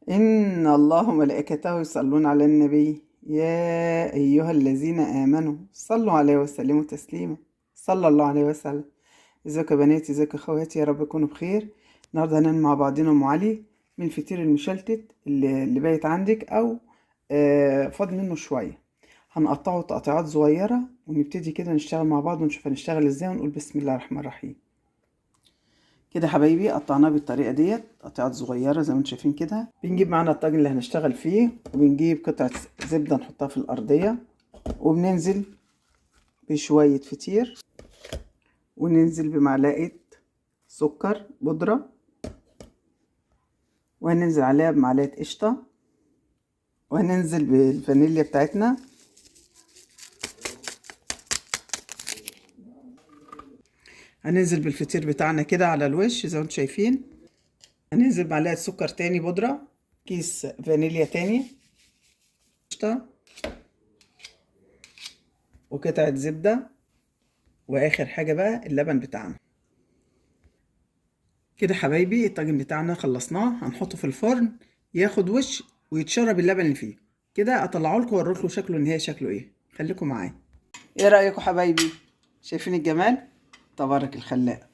إن الله وملائكته يصلون على النبي يا أيها الذين آمنوا صلوا عليه وسلموا تسليما صلى الله عليه وسلم. ازيكم يا بناتي، ازيكم يا اخواتي، يا رب تكونوا بخير. النهارده هنعمل مع بعضنا ام علي من الفطير المشلتت اللي بايت عندك او فاض منه شويه. هنقطعه تقطيعات صغيره ونبتدي كده نشتغل مع بعض ونشوف هنشتغل ازاي ونقول بسم الله الرحمن الرحيم. كده حبايبي قطعناه بالطريقه ديت قطعات صغيره زي ما انتم شايفين كده. بنجيب معانا الطاجن اللي هنشتغل فيه وبنجيب قطعه زبده نحطها في الارضيه وبننزل بشويه فطير وننزل بمعلقه سكر بودره وهننزل عليها بمعلقه قشطه وهننزل بالفانيليا بتاعتنا هننزل بالفطير بتاعنا كده على الوش زي ما انتم شايفين. هننزل بمعلقه سكر تاني بودره، كيس فانيليا تاني، قشطه وقطعه زبده، واخر حاجه بقى اللبن بتاعنا. كده حبايبي الطاجن بتاعنا خلصناه، هنحطه في الفرن ياخد وش ويتشرب اللبن اللي فيه. كده اطلعه لكم واوريكم شكله النهائي شكله ايه. خليكم معايا. ايه رايكم حبايبي؟ شايفين الجمال؟ تبارك الخلاق.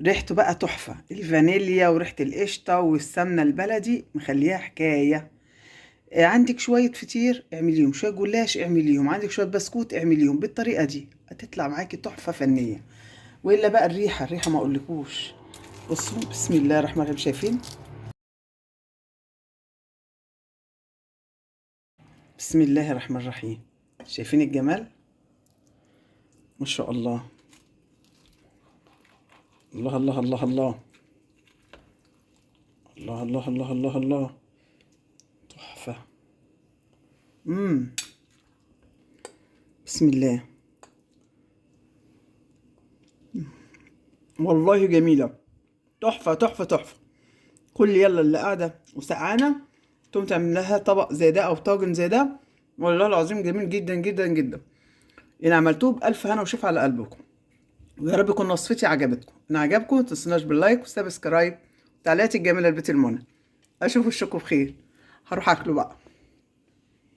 ريحته بقى تحفه، الفانيليا وريحه القشطه والسمنه البلدي مخليها حكايه. عندك شويه فطير اعمليهم، شويه جلاش اعمليهم، عندك شويه بسكوت اعمليهم بالطريقه دي هتطلع معاكي تحفه فنيه. والا بقى الريحه ما اقولكوش. بصوا بسم الله الرحمن الرحيم. شايفين؟ بسم الله الرحمن الرحيم. شايفين الجمال؟ ما شاء الله. الله الله الله الله الله الله الله الله الله. تحفة. بسم الله. والله جميلة. تحفة تحفة تحفة. كل يلا اللي قاعدة وسقعانة تقوم تعمل لها طبق زي ده أو طاجن زي ده. والله العظيم جميل جدا جدا جدا. إن عملتوه بألف هنا وشوف على قلبكم. ويا رب يكون وصفتي عجبتكم. إن عجبكم متنسوناش باللايك والسبسكرايب وتعليقاتي الجميلة لبيت المنى. أشوف وشكم بخير. هروح أكله بقى.